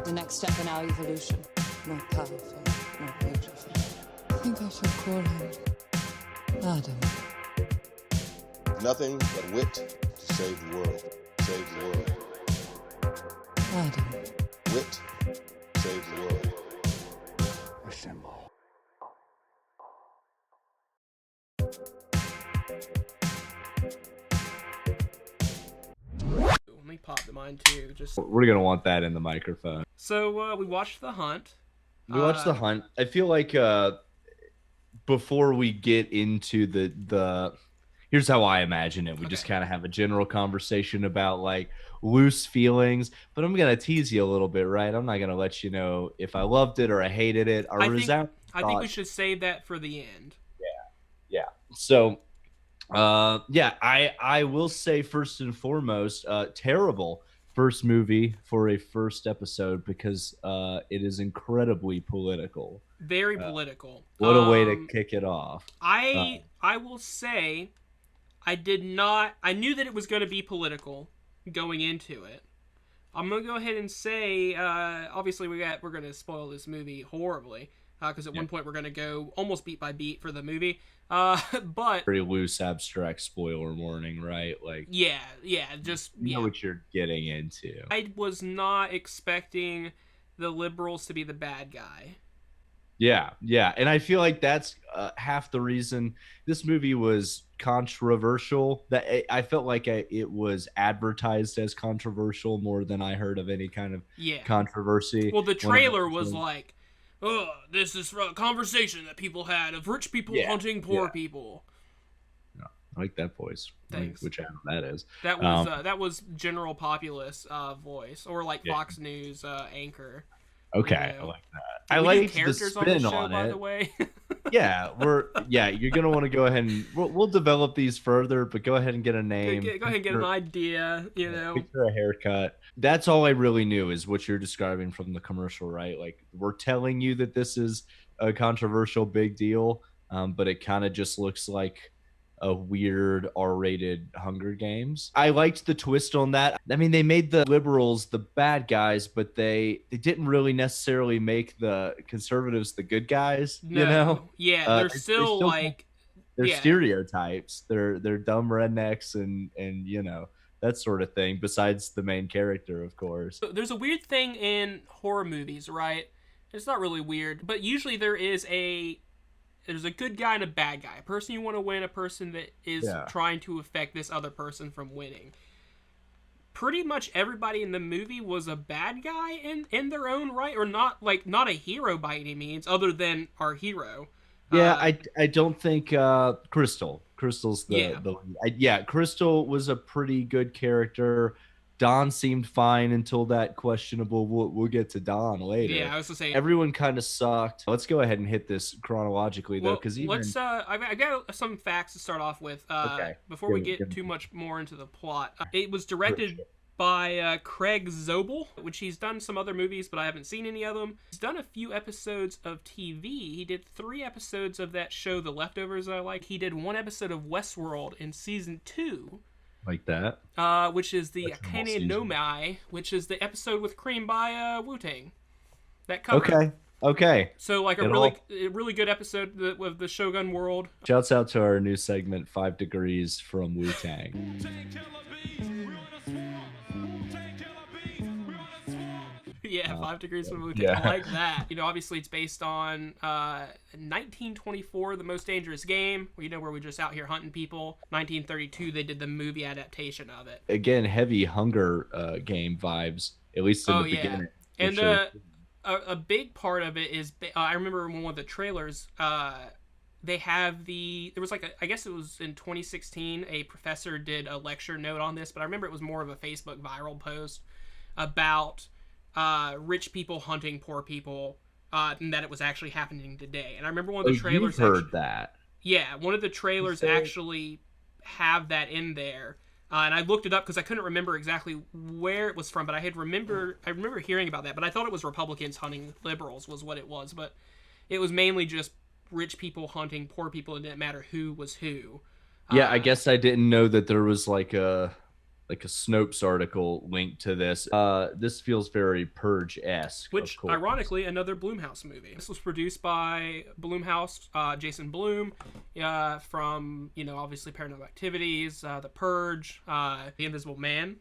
the next step in our evolution. More powerful, more beautiful. I think I should call him Adam. Nothing but wit to save the world. Save the world. Adam. Wit saves the world. Assemble. Let me pop to mine too. We're gonna want that in the microphone. So we watched The Hunt. We watched The Hunt. I feel like before we get into the here's how I imagine it. We just kind of have a general conversation about like loose feelings, but I'm gonna tease you a little bit, right? I'm not gonna let you know if I loved it or I hated it. I think we should save that for the end. Yeah. So, I will say first and foremost, terrible first movie for a first episode because it is incredibly political. Very political. What a way to kick it off. I will say I knew that it was going to be political going into it. I'm going to go ahead and say, obviously we're going to spoil this movie horribly because at one point we're going to go almost beat by beat for the movie. But very loose, abstract spoiler warning, right? Like you know what you're getting into. I was not expecting the liberals to be the bad guy. Yeah, and I feel like that's half the reason this movie was controversial. That I felt like it was advertised as controversial more than I heard of any kind of controversy. Well, the trailer was like, "Oh, this is a conversation that people had of rich people hunting poor people." Yeah, I like that voice. Thanks. Which that is. That was general populace voice or like Fox News anchor. Okay, I like that. I like the spin on it. By the way. You're gonna want to go ahead and we'll develop these further, but go ahead and get a name. Go ahead and get an idea. Picture a haircut. That's all I really knew is what you're describing from the commercial, right? Like we're telling you that this is a controversial big deal, but it kind of just looks like a weird R-rated Hunger Games. I liked the twist on that. I mean, they made the liberals the bad guys, but they didn't really necessarily make the conservatives the good guys. No. You know? Yeah, they're still like they're stereotypes. They're dumb rednecks and you know that sort of thing. Besides the main character, of course. There's a weird thing in horror movies, right? It's not really weird, but usually there's a good guy and a bad guy. A person you want to win, a person that is trying to affect this other person from winning. Pretty much everybody in the movie was a bad guy in their own right, or not a hero by any means, other than our hero. Yeah, I don't think Crystal's the lead. Crystal was a pretty good character. Don seemed fine until that questionable. We'll get to Don later. Yeah, I was gonna say everyone kind of sucked. Let's go ahead and hit this chronologically though, because I got some facts to start off with. Before we get too much more into the plot, it was directed by Craig Zobel, which he's done some other movies, but I haven't seen any of them. He's done a few episodes of TV. He did 3 episodes of that show, The Leftovers. I like. He did 1 episode of Westworld in season 2. Like that, which is the Akane no Mai, which is the episode with Cream by Wu-Tang. That cover. Okay. So like a really good episode with the Shogun world. Shouts out to our new segment, 5 Degrees from Wu-Tang. Yeah, 5 Degrees from Wu-Tang. I like that. You know, obviously it's based on 1924, The Most Dangerous Game, where we're just out here hunting people. 1932, they did the movie adaptation of it. Again, heavy Hunger Game vibes, at least in the beginning. And a big part of it is, I remember in one of the trailers, they have there was I guess it was in 2016, a professor did a lecture note on this, but I remember it was more of a Facebook viral post about rich people hunting poor people, and that it was actually happening today. And I remember one of the trailers. You heard that? Yeah, one of the trailers actually have that in there, and I looked it up because I couldn't remember exactly where it was from. But I remember hearing about that. But I thought it was Republicans hunting liberals was what it was. But it was mainly just rich people hunting poor people. It didn't matter who was who. Yeah, I guess I didn't know that there was like a like a Snopes article linked to this. This feels very Purge-esque, which of course. Ironically, another Blumhouse movie. This was produced by Blumhouse, Jason Blum, from obviously Paranormal Activities, The Purge, The Invisible Man.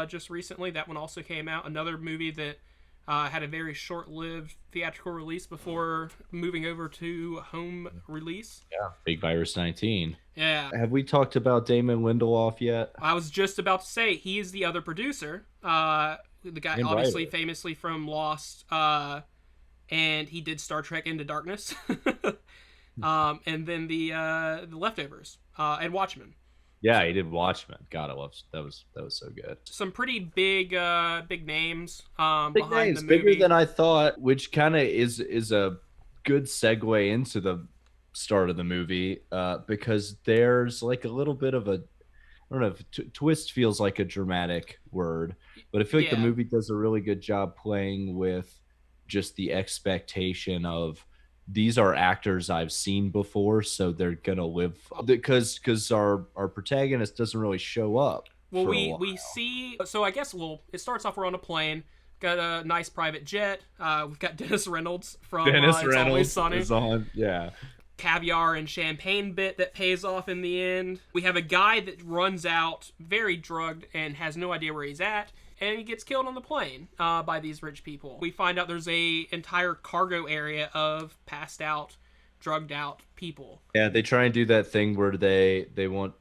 Just recently, that one also came out. Another movie that had a very short-lived theatrical release before moving over to home release. Yeah, Big Virus 19. Yeah. Have we talked about Damon Lindelof yet? I was just about to say, he is the other producer. The guy, And obviously, writer. famously from Lost, and he did Star Trek Into Darkness. And then the Leftovers, and Watchmen. Yeah, he did Watchmen. God, I love that was so good. Some pretty big names Big behind names, the movie. bigger than I thought, which kind of is a good segue into the start of the movie, because there's like a little bit of a, I don't know if twist feels like a dramatic word, but I feel like the movie does a really good job playing with just the expectation of, these are actors I've seen before, so they're gonna live, because our protagonist doesn't really show up. Well, we see. So I guess it starts off, we're on a plane, got a nice private jet. We've got Dennis Reynolds from It's Always Sunny. Is on, yeah. Caviar and champagne bit that pays off in the end. We have a guy that runs out very drugged and has no idea where he's at, and he gets killed on the plane by these rich people. We find out there's a entire cargo area of passed out, drugged out people. Yeah, they try and do that thing where they want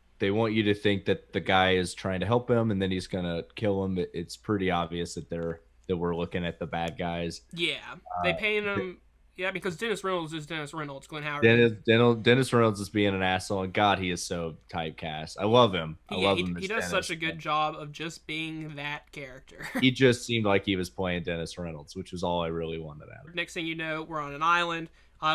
you to think that the guy is trying to help him, and then he's gonna kill him. It's pretty obvious that we're looking at the bad guys. Yeah, they paint him. Yeah, because Dennis Reynolds is Dennis Reynolds. Glenn Howard. Dennis Reynolds is being an asshole, and God, he is so typecast. I love him. I love him. He does such a good job of just being that character. He just seemed like he was playing Dennis Reynolds, which was all I really wanted out of him. Next thing you know, we're on an island.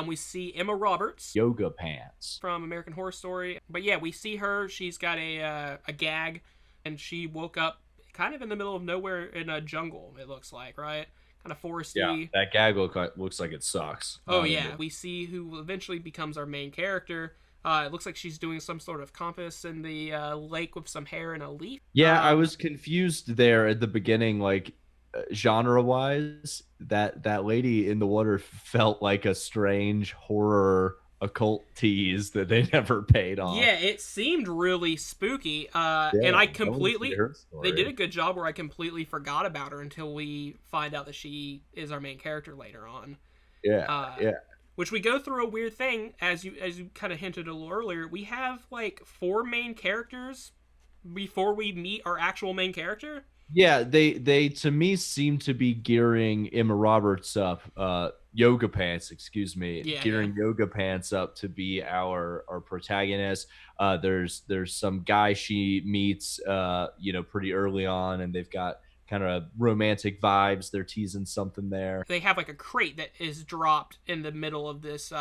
We see Emma Roberts. Yoga pants. From American Horror Story. But yeah, we see her. She's got a gag, and she woke up kind of in the middle of nowhere in a jungle, it looks like, right? Kind of foresty. Yeah, that gag looks like it sucks. Oh, yeah. We see who eventually becomes our main character. It looks like she's doing some sort of compass in the lake with some hair and a leaf. Yeah, I was confused there at the beginning, like, genre-wise. That lady in the water felt like a strange horror occult tease that they never paid off. Yeah, it seemed really spooky. And I completely, they did a good job where I completely forgot about her until we find out that she is our main character later on. Yeah. Which we go through a weird thing, as you kind of hinted a little earlier. We have like 4 main characters before we meet our actual main character. Yeah, they to me seem to be gearing Emma Roberts up, Yoga Pants, excuse me, gearing Yoga Pants up to be our protagonist. There's some guy she meets, pretty early on, and they've got kind of romantic vibes. They're teasing something there. They have like a crate that is dropped in the middle of this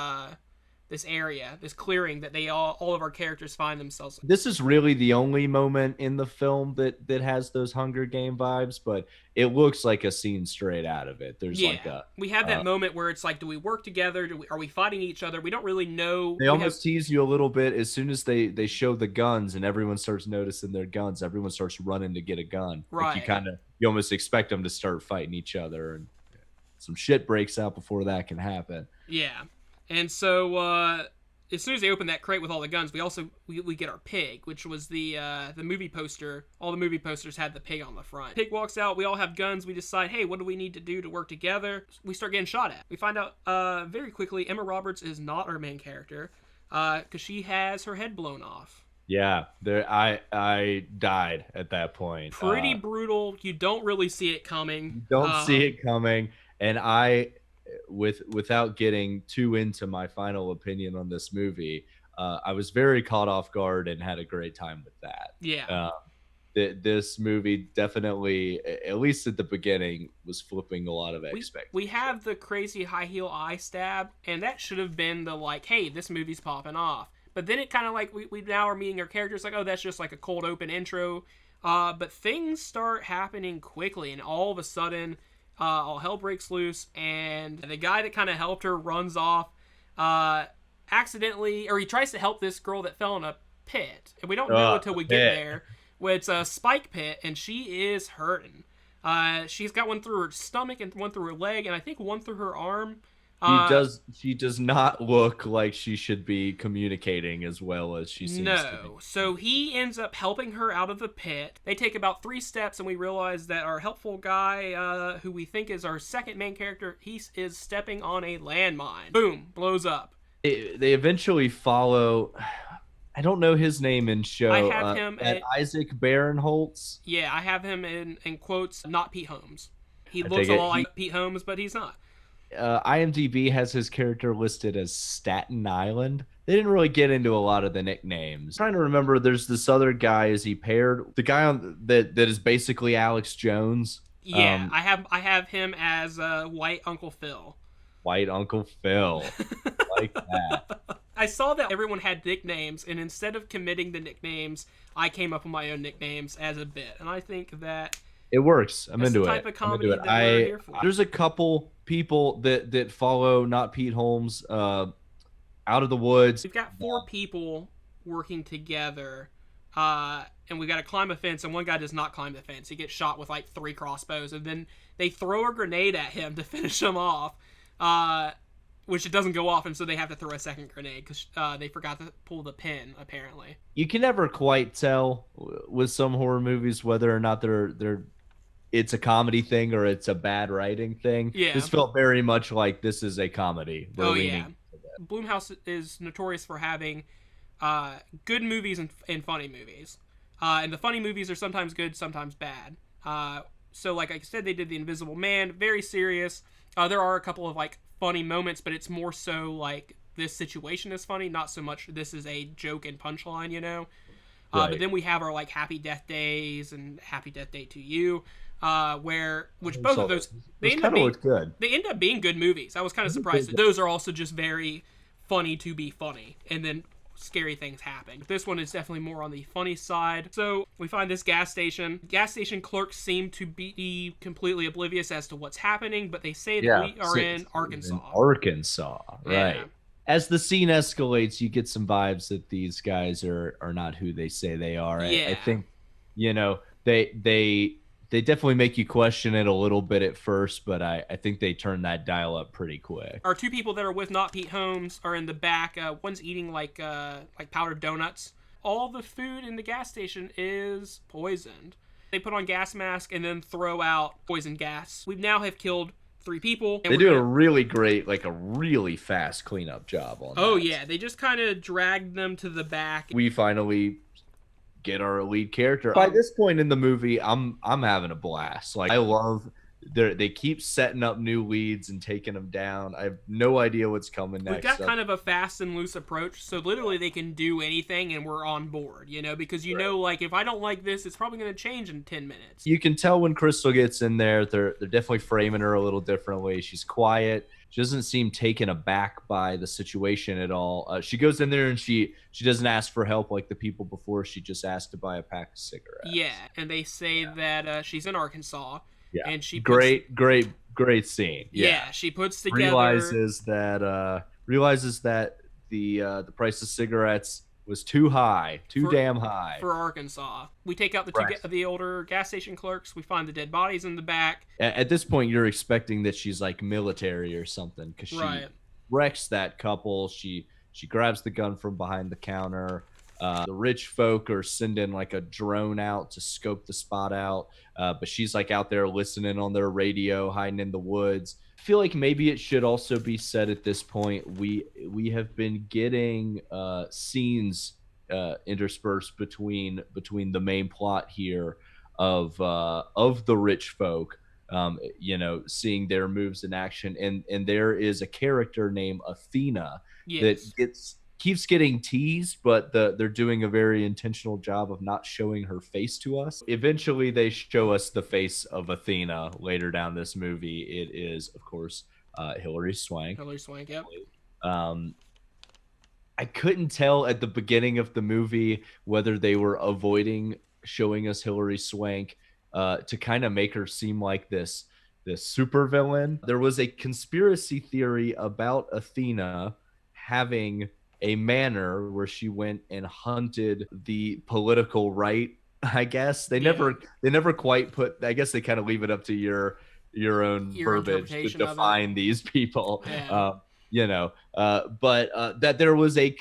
this area, this clearing that they all of our characters find themselves in. This is really the only moment in the film that has those Hunger Game vibes, but it looks like a scene straight out of it. There's we have that moment where it's like, do we work together? Are we fighting each other? We don't really know. They almost tease you a little bit as soon as they show the guns and everyone starts noticing their guns. Everyone starts running to get a gun. Right. Like you almost expect them to start fighting each other, and some shit breaks out before that can happen. Yeah. And so as soon as they open that crate with all the guns, we get our pig, which was the movie poster. All the movie posters had the pig on the front. Pig walks out. We all have guns. We decide, hey, what do we need to do to work together? We start getting shot at. We find out very quickly Emma Roberts is not our main character because she has her head blown off. Yeah, I died at that point. Pretty brutal. You don't really see it coming. You don't see it coming, and without getting too into my final opinion on this movie, I was very caught off guard and had a great time with that. Yeah. This movie definitely, at least at the beginning, was flipping a lot of expectations. We have the crazy high heel eye stab, and that should have been the like, hey, this movie's popping off. But then it kind of like, we now are meeting our characters like, oh, that's just like a cold open intro. But things start happening quickly, and all of a sudden, all hell breaks loose, and the guy that kind of helped her runs off accidentally, or he tries to help this girl that fell in a pit. And we don't know until we get there. Well, it's a spike pit, and she is hurting. She's got one through her stomach and one through her leg, and I think one through her arm. She does not look like she should be communicating as well as she seems to be. So he ends up helping her out of the pit. They take about 3 steps, and we realize that our helpful guy, who we think is our second main character, he is stepping on a landmine. Boom, blows up. They eventually follow. I don't know his name in show. I have him at Isaac Barinholtz. Yeah, I have him in quotes, not Pete Holmes. He looks a lot like Pete Holmes, but he's not. IMDb has his character listed as Staten Island. They didn't really get into a lot of the nicknames. I'm trying to remember, there's this other guy. Is he paired? The guy on that is basically Alex Jones. Yeah, I have him as White Uncle Phil. White Uncle Phil. Like that. I saw that everyone had nicknames, and instead of committing the nicknames, I came up with my own nicknames as a bit. And I think that it works. I'm into it. Type of comedy that we're here for. There's a couple people that follow not Pete Holmes out of the woods. We've got 4 people working together, and we got to climb a fence, and one guy does not climb the fence. He gets shot with like 3 crossbows, and then they throw a grenade at him to finish him off, which it doesn't go off, and so they have to throw a second grenade because they forgot to pull the pin, apparently. You can never quite tell with some horror movies whether or not it's a comedy thing or it's a bad writing thing. Yeah. This felt very much like this is a comedy. Blumhouse is notorious for having good movies and funny movies. And the funny movies are sometimes good, sometimes bad. So like I said, they did The Invisible Man, very serious. There are a couple of like funny moments, but it's more so like this situation is funny, not so much this is a joke and punchline, you know? Right. But then we have our like Happy Death Days and Happy Death Day to You. Which both of those they end up being good movies. I was kind of surprised. Those are also just very funny to be funny, and then scary things happen. This one is definitely more on the funny side. So we find this gas station. Gas station clerks seem to be completely oblivious as to what's happening, but they say that we are in Arkansas. Right. Yeah. As the scene escalates, you get some vibes that these guys are not who they say they are. Yeah. I think, they definitely make you question it a little bit at first, but I think they turn that dial up pretty quick. Our 2 people that are with not Pete Holmes are in the back. One's eating like powdered donuts. All the food in the gas station is poisoned. They put on gas mask and then throw out poison gas. We now have killed 3 people. They do a really great, like a really fast cleanup job on that. Oh yeah, they just kind of dragged them to the back. We finally get our lead character. By this point in the movie, I'm having a blast. Like I love they keep setting up new leads and taking them down. I have no idea what's coming next. We've got kind of a fast and loose approach, so literally they can do anything and we're on board, because know, like if I don't like this, it's probably going to change in 10 minutes. You can tell when Crystal gets in there, they're definitely framing her a little differently. She's quiet. She doesn't seem taken aback by the situation at all. She goes in there and she doesn't ask for help like the people before. She just asked to buy a pack of cigarettes. Yeah, and they say that she's in Arkansas. Yeah, and she great scene. Yeah, she puts together realizes that the price of cigarettes was too damn high for Arkansas. We take out the older gas station clerks. We find the dead bodies in the back. At this point, you're expecting that she's like military or something because she wrecks that couple. She grabs the gun from behind the counter. The rich folk are sending like a drone out to scope the spot out, but she's like out there listening on their radio, hiding in the woods. I feel like maybe it should also be said at this point we have been getting scenes interspersed between the main plot here of the rich folk, seeing their moves in action, and there is a character named Athena that keeps getting teased, but they're doing a very intentional job of not showing her face to us. Eventually, they show us the face of Athena later down this movie. It is, of course, Hilary Swank. Hilary Swank, yep. I couldn't tell at the beginning of the movie whether they were avoiding showing us Hilary Swank to kind of make her seem like this supervillain. There was a conspiracy theory about Athena having a manor where she went and hunted the political right I guess they never quite put. I guess they kind of leave it up to your own verbiage to define these people. Yeah. But that there was a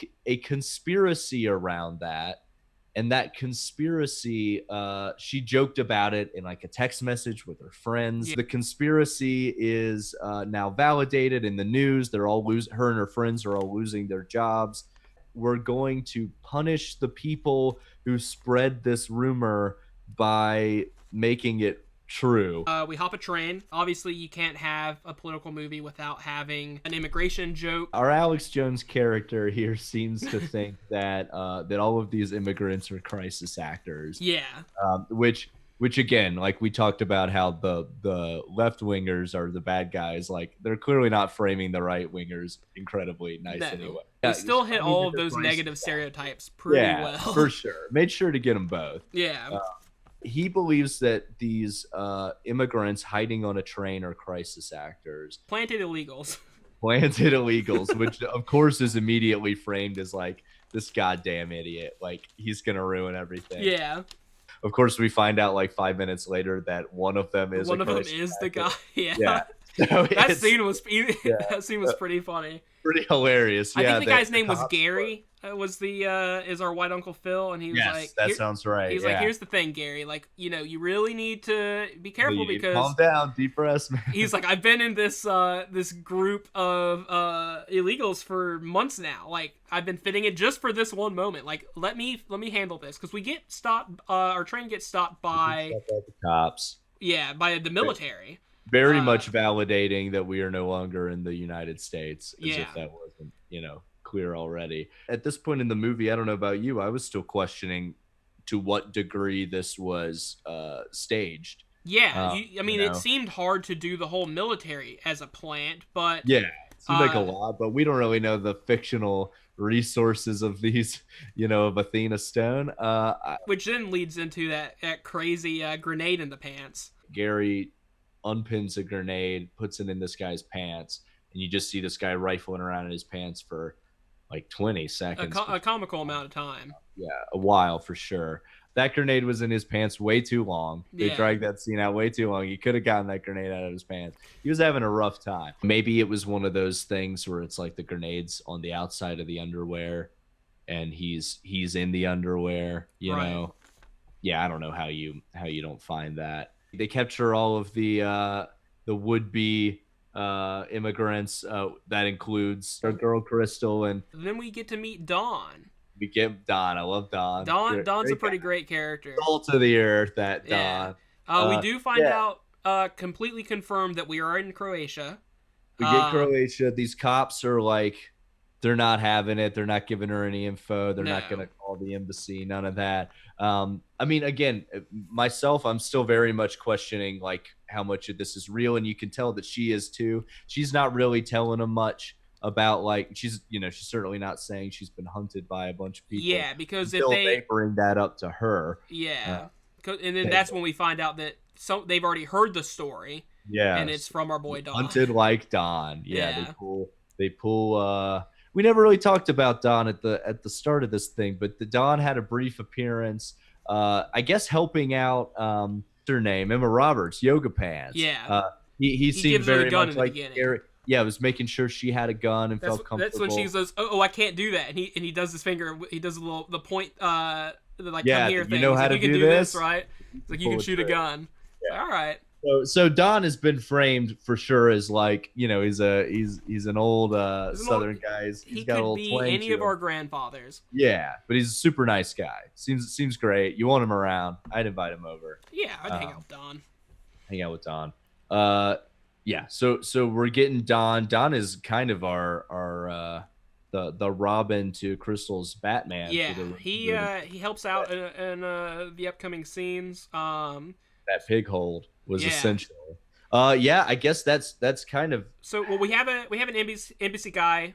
conspiracy around that, and that conspiracy, she joked about it in like a text message with her friends. Yeah. The conspiracy is now validated in the news. They're all her and her friends are all losing their jobs. We're going to punish the people who spread this rumor by making it true. We hop a train. Obviously, you can't have a political movie without having an immigration joke. Our Alex Jones character here seems to think that that all of these immigrants are crisis actors. Yeah. Which again, like we talked about how the left wingers are the bad guys. Like they're clearly not framing the right wingers incredibly nice anyway. They still hit all of those negative stereotypes pretty well. For sure. Made sure to get them both. Yeah. He believes that these immigrants hiding on a train are crisis actors. Planted illegals, which of course is immediately framed as like this goddamn idiot. Like he's going to ruin everything. Yeah. Of course, we find out like 5 minutes later that one of them is the guy. Yeah. So that scene was pretty funny. Pretty hilarious. I think the guy's name was Gary. Is our white Uncle Phil, and he was like, that sounds right. He's like, here's the thing, Gary. Like, you really need to be careful because calm down, deep breaths, man. He's like, I've been in this group of illegals for months now. Like, I've been fitting it just for this one moment. Like, let me handle this because we get stopped. Our train gets stopped by the cops. Yeah, by the military. Very much validating that we are no longer in the United States, as if that wasn't, clear already. At this point in the movie, I don't know about you, I was still questioning to what degree this was staged. Yeah, it seemed hard to do the whole military as a plant, but yeah, it seemed like a lot, but we don't really know the fictional resources of these, of Athena Stone. Which then leads into that crazy grenade in the pants. Gary unpins a grenade, puts it in this guy's pants, and you just see this guy rifling around in his pants for like 20 seconds. A comical amount of time. Yeah, a while for sure. That grenade was in his pants way too long. They dragged that scene out way too long. He could have gotten that grenade out of his pants. He was having a rough time. Maybe it was one of those things where it's like the grenade's on the outside of the underwear and he's in the underwear, you know. Yeah, I don't know how you don't find that. They capture all of the would-be immigrants. That includes our girl Crystal, and then we get to meet Dawn. We get Dawn. I love Dawn. Dawn's a pretty great character. Salt of the earth, that Dawn. We do find out completely confirmed that we are in Croatia. We get Croatia. These cops are like, they're not having it. They're not giving her any info. They're not going to call the embassy. None of that. Again, myself, I'm still very much questioning like how much of this is real, and you can tell that she is too. She's not really telling them much about like she's certainly not saying she's been hunted by a bunch of people. Yeah, because if they bring that up to her, and then that's when we find out that they've already heard the story. Yeah, and it's from our boy Don. Hunted like Don. Yeah. They pull. We never really talked about Don at the start of this thing, but the Don had a brief appearance. I guess helping out. Her name Emma Roberts, Yoga Pants. Yeah. He seemed very much like Gary. Yeah, was making sure she had a gun and felt comfortable. That's when she says, "Oh, I can't do that," and he does his finger. He does the point. Come here thing. You know how to do this, right? It's like you can shoot a gun. Yeah. Like, all right. So Don has been framed for sure as like he's an old Southern guy. He's got a little twang. He could be any of our grandfathers. Yeah, but he's a super nice guy. Seems great. You want him around? I'd invite him over. Yeah, I'd hang out with Don. Hang out with Don. Yeah. So we're getting Don. Don is kind of our the Robin to Crystal's Batman. Yeah, he helps out in the upcoming scenes. That pig hold was essential. I guess that's kind of. So we have an embassy guy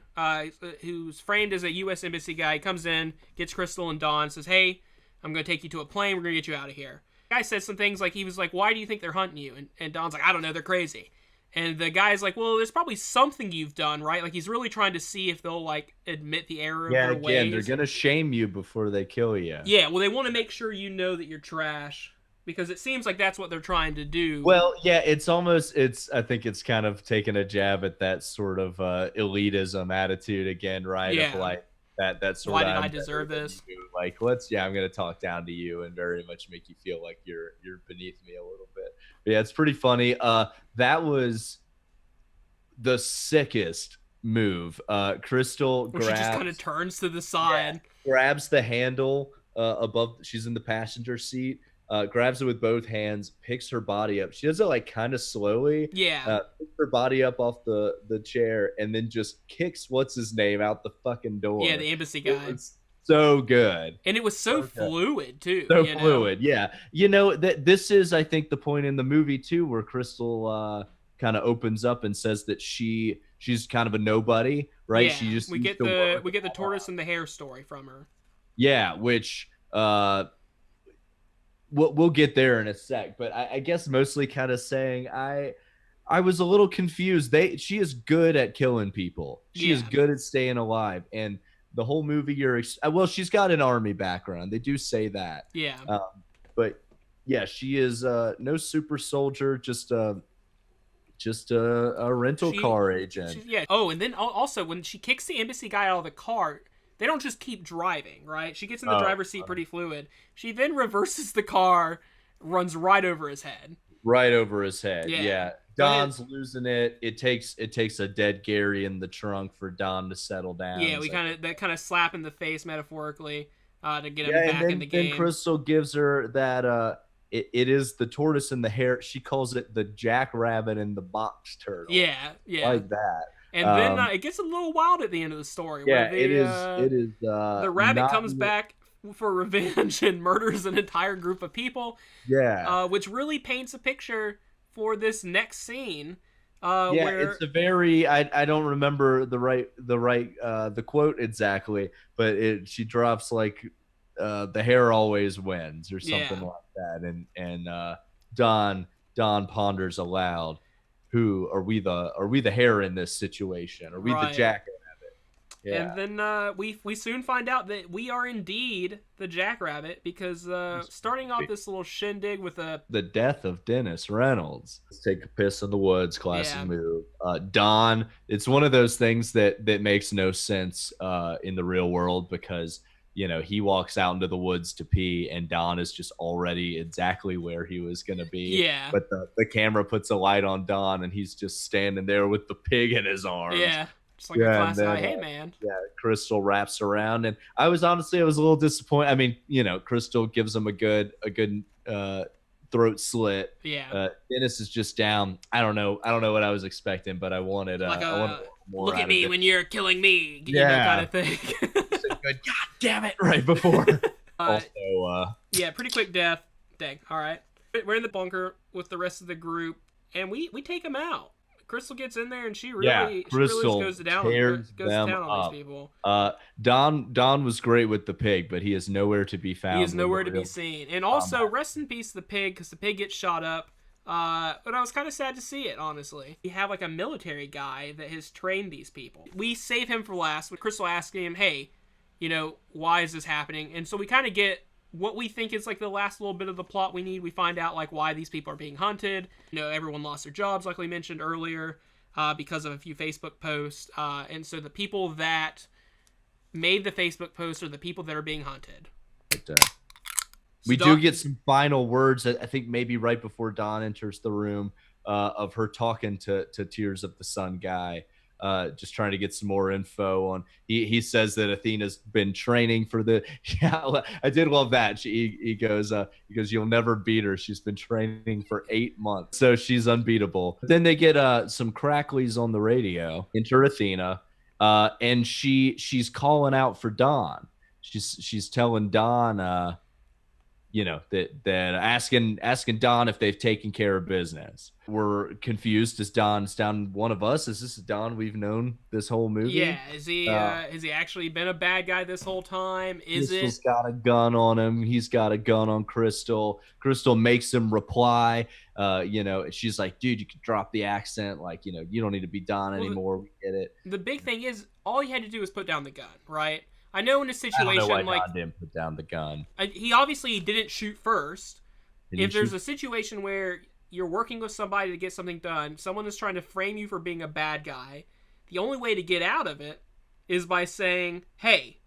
who's framed as a U.S. embassy guy. He comes in, gets Crystal and Dawn, says, "Hey, I'm going to take you to a plane. We're going to get you out of here." The guy says some things like, he was like, "Why do you think they're hunting you?" And Dawn's like, "I don't know. They're crazy." And the guy's like, well, there's probably something you've done, right? Like, he's really trying to see if they'll, like, admit the error of their ways. Yeah, again, they're going to shame you before they kill you. Yeah, well, they want to make sure you know that you're trash, because it seems like that's what they're trying to do. Well, yeah, I think it's kind of taking a jab at that sort of elitism attitude again, right? Yeah. Of like, that sort why of, did I deserve this? Like, I'm going to talk down to you and very much make you feel like you're beneath me a little bit. But yeah, it's pretty funny. That was the sickest move. Crystal grabs, she just kind of turns to the side, grabs the handle above. She's in the passenger seat. Grabs it with both hands, picks her body up. She does it like kind of slowly. Yeah. Picks her body up off the chair and then just kicks what's his name out the fucking door. Yeah, the embassy guy. It was so good. And it was so fluid too. So fluid, yeah. You know, that this is, I think, the point in the movie too, where Crystal kind of opens up and says that she's kind of a nobody, right? Yeah, she just we get the tortoise and the hare story from her. Yeah, which we'll get there in a sec, but I guess mostly kind of saying I was a little confused. She is good at killing people. She is good at staying alive, and the whole movie well, she's got an army background. They do say that. Yeah. But yeah, she is no super soldier, just a rental car agent. Yeah. Oh, and then also when she kicks the embassy guy out of the car, they don't just keep driving, right? She gets in the driver's seat pretty fluid. She then reverses the car, runs right over his head. Right over his head. Yeah. Don's losing it. It takes a dead Gary in the trunk for Don to settle down. Yeah, that kind of slap in the face metaphorically to get him back in the game. Then Crystal gives her that it is the tortoise and the hare. She calls it the jackrabbit and the box turtle. Yeah. Like that. And then it gets a little wild at the end of the story. Yeah, where it is. The rabbit comes back for revenge and murders an entire group of people. Yeah. Which really paints a picture for this next scene. Where it's a very I don't remember the quote exactly, but she drops like the hare always wins or something like that, and Don ponders aloud. Who are we the hare in this situation? Are we the jackrabbit? Yeah. And then we soon find out that we are indeed the jackrabbit, because starting off this little shindig with the death of Dennis Reynolds. Let's take a piss in the woods, classic move. Don, it's one of those things that makes no sense in the real world, because you know, he walks out into the woods to pee and Don is just already exactly where he was going to be. Yeah. But the camera puts a light on Don and he's just standing there with the pig in his arms. Yeah. Just like a classic, hey, man. Yeah, Crystal wraps around. And I was a little disappointed. I mean, you know, Crystal gives him a good throat slit. Yeah. Dennis is just down. I don't know what I was expecting, but I wanted more. Look at me when you're killing me. You know, kind of thing. Good. God damn it! Right before. Yeah, pretty quick death. Dang. All right, we're in the bunker with the rest of the group, and we take them out. Crystal gets in there, and she really goes down on these people. Don was great with the pig, but he is nowhere to be found. He is nowhere to be seen. And also, rest in peace to the pig, because the pig gets shot up. But I was kind of sad to see it, honestly. We have like a military guy that has trained these people. We save him for last, with Crystal asking him, hey, you know, why is this happening? And so we kind of get what we think is like the last little bit of the plot we need. We find out like why these people are being hunted. You know, everyone lost their jobs, like we mentioned earlier, because of a few Facebook posts. And so the people that made the Facebook posts are the people that are being hunted. We do get some final words, I think maybe right before Dawn enters the room, of her talking to Tears of the Sun guy, just trying to get some more info on. He says that Athena's been training for the. Yeah, I did love that. He goes, you'll never beat her. She's been training for 8 months, so she's unbeatable. Then they get some cracklies on the radio. Enter Athena, and she's calling out for Dawn. She's telling Dawn, that asking Don if they've taken care of business. We're confused. Is Don one of us? Is this Don we've known this whole movie? Yeah, has he actually been a bad guy this whole time? Crystal's got a gun on him. He's got a gun on Crystal. Crystal makes him reply. She's like, dude, you can drop the accent. Like, you don't need to be Don anymore. We get it. The big thing is, all he had to do was put down the gun, right? I know in a situation I don't know why like Don didn't put down the gun. He obviously didn't shoot first. If there's a situation where you're working with somebody to get something done, someone is trying to frame you for being a bad guy, the only way to get out of it is by saying, hey,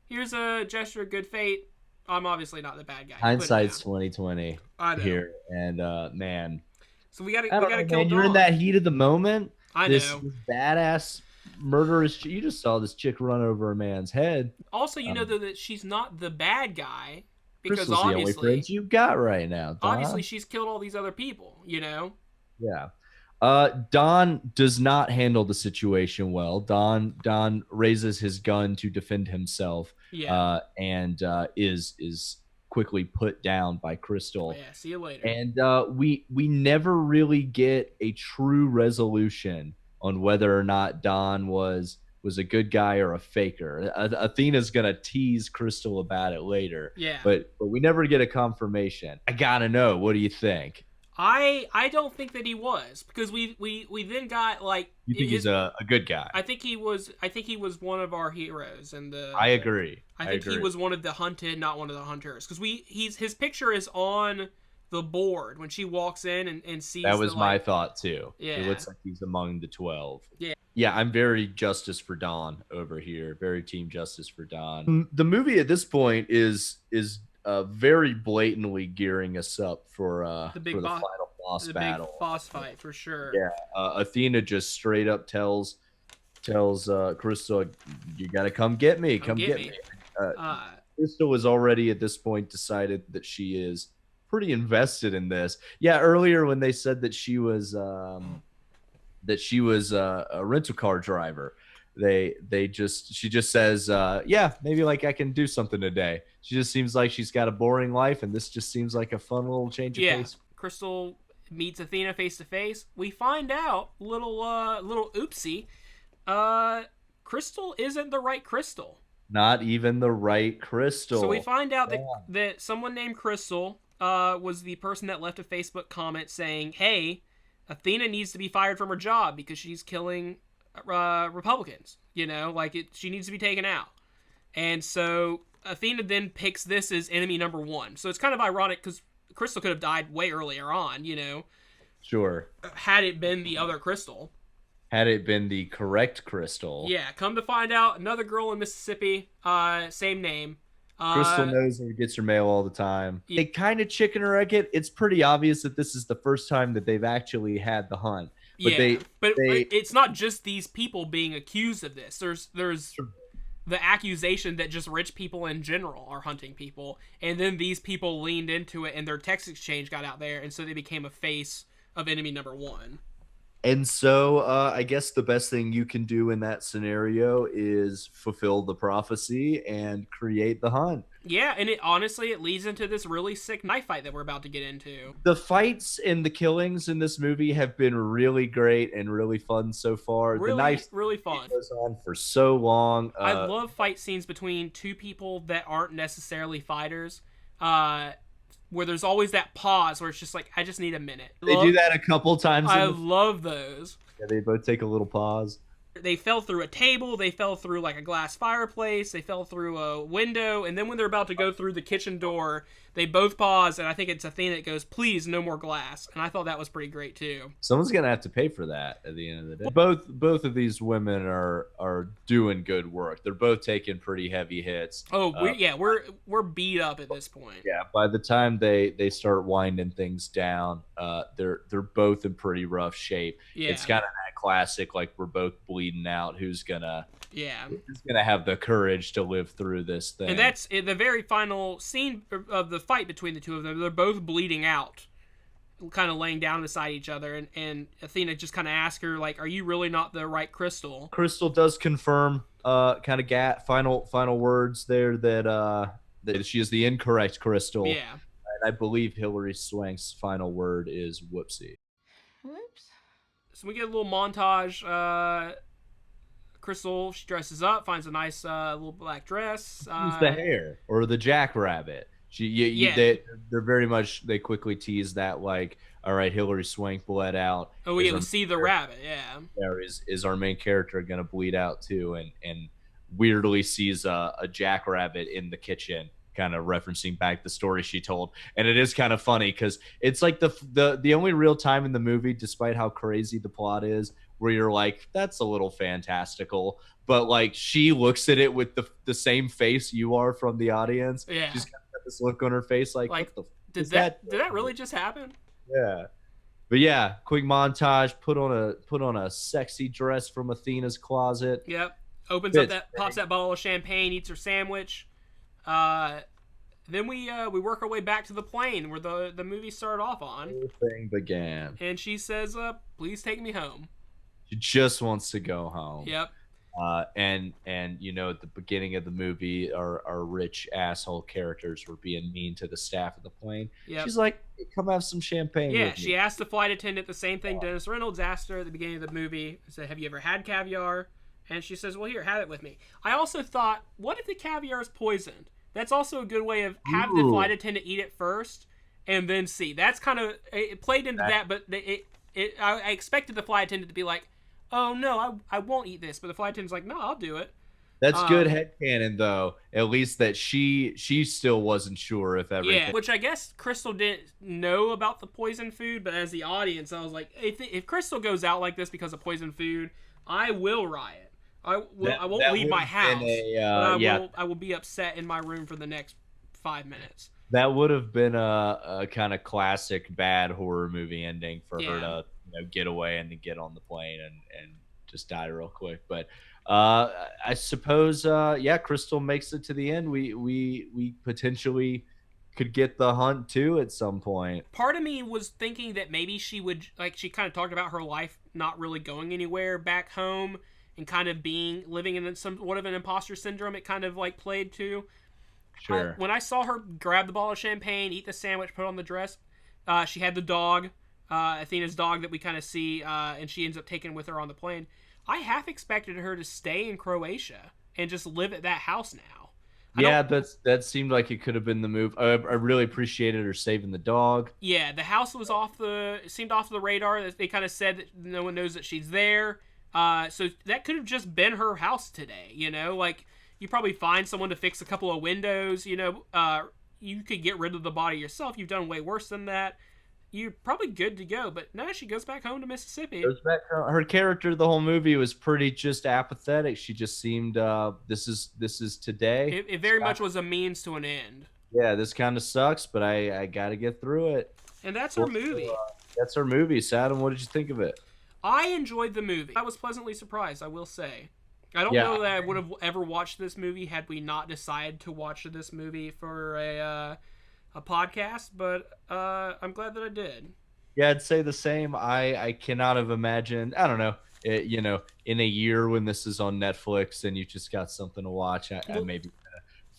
here's a gesture of good fate. I'm obviously not the bad guy. Hindsight's 2020 here, and man. So we gotta kill Dawn. You're in that heat of the moment. I know. This badass murderous. You just saw this chick run over a man's head. Also, know though that she's not the bad guy because Crystal's obviously the only friends you got right now. Don. Obviously, she's killed all these other people. Yeah. Don does not handle the situation well. Don raises his gun to defend himself. Yeah. And is quickly put down by Crystal. Yeah. See you later. And we never really get a true resolution on whether or not Don was a good guy or a faker. Athena's gonna tease Crystal about it later. Yeah. But we never get a confirmation. I gotta know. What do you think? I don't think that he was, because we then got like. You think he's a good guy? I think he was one of our heroes, and I agree. I think he was one of the hunted, not one of the hunters, because his picture is on the board when she walks in and sees. That was my thought too. Yeah. It looks like he's among the 12. Yeah. Yeah, I'm very justice for Don over here. Very team justice for Don. The movie at this point is very blatantly gearing us up for the final boss battle. Big boss fight for sure. Yeah. Athena just straight up tells Crystal, "You got to come get me. Come get me." Crystal has already at this point decided that she is pretty invested in this. Yeah, earlier when they said that she was a rental car driver, she just says, yeah, maybe like I can do something today. She just seems like she's got a boring life, and this just seems like a fun little change of pace. Crystal meets Athena face to face. We find out little oopsie. Crystal isn't the right Crystal. Not even the right Crystal. So we find out that someone named Crystal was the person that left a Facebook comment saying, hey, Athena needs to be fired from her job because she's killing Republicans. She needs to be taken out. And so Athena then picks this as enemy number one. So it's kind of ironic because Crystal could have died way earlier on, Sure. Had it been the other Crystal. Had it been the correct Crystal. Yeah, come to find out, another girl in Mississippi, same name. Crystal knows her, gets her mail all the time. They kind of chicken or egg it. It's pretty obvious that this is the first time that they've actually had the hunt. But but it's not just these people being accused of this. There's the accusation that just rich people in general are hunting people, and then these people leaned into it, and their text exchange got out there, and so they became a face of enemy number one. And so I guess the best thing you can do in that scenario is fulfill the prophecy and create the hunt. Yeah, and it leads into this really sick knife fight that we're about to get into. The fights and the killings in this movie have been really great and really fun so far. Really, the knife really fun. Goes on for so long. I love fight scenes between two people that aren't necessarily fighters. Where there's always that pause where it's just like, I just need a minute. They do that a couple times. I love those. Yeah, they both take a little pause. They fell through a table, they fell through like a glass fireplace, they fell through a window, and then when they're about to go through the kitchen door, they both pause, and I think it's Athena that goes, please, no more glass. And I thought that was pretty great, too. Someone's going to have to pay for that at the end of the day. Both of these women are doing good work. They're both taking pretty heavy hits. Oh, we're beat up at this point. Yeah, by the time they start winding things down, they're both in pretty rough shape. Yeah. It's kind of that classic, like, we're both bleeding out. Who's gonna have the courage to live through this thing? And that's in the very final scene of the fight between the two of them. They're both bleeding out, kind of laying down beside each other, and Athena just kind of asks her, like, are you really not the right Crystal? Crystal does confirm kind of final words there that she is the incorrect Crystal. Yeah. And I believe Hilary Swank's final word is whoopsie. Whoops. So we get a little montage. Crystal, she dresses up, finds a nice little black dress. Use the hair or the jackrabbit. They're very much, they quickly tease that, like, all right, Hilary Swank bled out. Oh yeah, we see the rabbit. Yeah. Is our main character gonna bleed out too? And weirdly sees a jackrabbit in the kitchen, kind of referencing back the story she told. And it is kind of funny because it's like the only real time in the movie, despite how crazy the plot is, where you're like, that's a little fantastical, but like she looks at it with the same face you are from the audience. Yeah. She's got this look on her face like what the did that really just happen? Yeah. But yeah, quick montage, put on a sexy dress from Athena's closet. Yep. Pops that bottle of champagne, eats her sandwich. Then we work our way back to the plane where the movie started off on. Everything began. And she says, please take me home. She just wants to go home. Yep. And you know, at the beginning of the movie, our rich asshole characters were being mean to the staff of the plane. Yep. She's like, come have some champagne with me. She asked the flight attendant the same thing Dennis Reynolds asked her at the beginning of the movie. He said, have you ever had caviar? And she says, well, here, have it with me. I also thought, what if the caviar is poisoned? That's also a good way of having the flight attendant eat it first and then see. That's kind of, it played into that, but I expected the flight attendant to be like, oh, no, I won't eat this. But the flight attendant's like, no, I'll do it. That's good headcanon, though. At least that she still wasn't sure if everything. Yeah, which I guess Crystal didn't know about the poison food, but as the audience, I was like, if Crystal goes out like this because of poison food, I will riot. I won't leave my house. I will be upset in my room for the next 5 minutes. That would have been a kind of classic bad horror movie ending for her to get away and to get on the plane and just die real quick. But I suppose Crystal makes it to the end. We potentially could get the hunt too at some point. Part of me was thinking that maybe she would, like, she kind of talked about her life not really going anywhere back home and kind of living in somewhat of an imposter syndrome. It kind of like played to. Sure. When I saw her grab the bottle of champagne, eat the sandwich, put on the dress, she had the dog, Athena's dog that we kind of see, and she ends up taking with her on the plane. I half expected her to stay in Croatia and just live at that house now. That seemed like it could have been the move. I really appreciated her saving the dog. Yeah, the house was seemed off the radar. They kind of said that no one knows that she's there. So that could have just been her house today, like you probably find someone to fix a couple of windows, you could get rid of the body yourself. You've done way worse than that. You're probably good to go, but no, she goes back home to Mississippi. Her character the whole movie was pretty just apathetic. She just seemed, this is today. It very much was a means to an end. Yeah, this kind of sucks, but I got to get through it. And that's her movie. That's her movie, Saddam. What did you think of it? I enjoyed the movie. I was pleasantly surprised, I will say. I don't know that I would have ever watched this movie had we not decided to watch this movie for a podcast, but I'm glad that I did. Yeah, I'd say the same. I cannot have imagined, I don't know, in a year when this is on Netflix and you just got something to watch, I maybe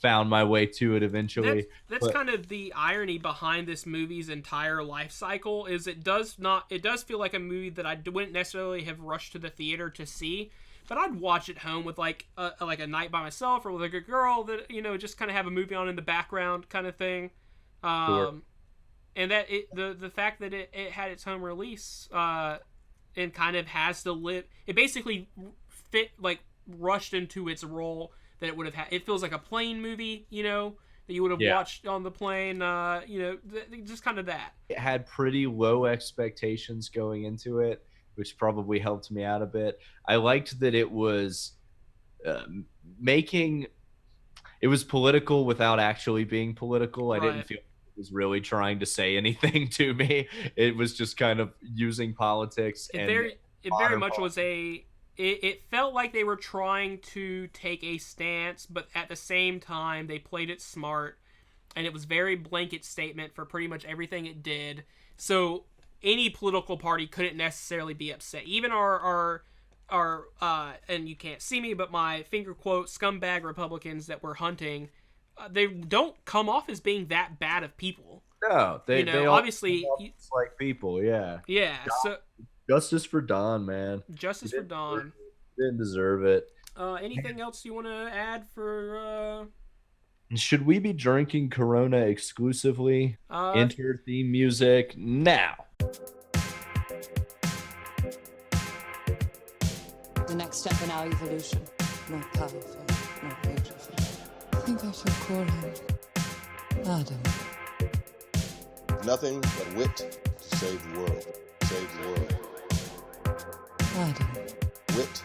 found my way to it eventually. That's kind of the irony behind this movie's entire life cycle, is it does feel like a movie that I wouldn't necessarily have rushed to the theater to see, but I'd watch at home with like a night by myself or with like a girl that just kind of have a movie on in the background kind of thing. Sure. And that the fact that it had its home release and kind of has to live, it basically rushed into its role that it would have had. It feels like a plane movie, that you would have watched on the plane, just kind of that. It had pretty low expectations going into it, which probably helped me out a bit. I liked that it was it was political without actually being political. I didn't feel it was really trying to say anything to me. It was just kind of using politics. It very much was it felt like they were trying to take a stance, but at the same time, they played it smart, and it was very blanket statement for pretty much everything it did. So any political party couldn't necessarily be upset. Even our and you can't see me, but my finger quote scumbag Republicans that were hunting, they don't come off as being that bad of people. No, they all obviously, just like people. Yeah. yeah. So justice for Don, man. Justice for Don. Didn't deserve it. Anything else you want to add for? Should we be drinking Corona exclusively? Enter theme music now. The next step in our evolution. More powerful, more beautiful. I think I should call him Adam. Nothing but wit to save the world. Save the world. Adam. Wit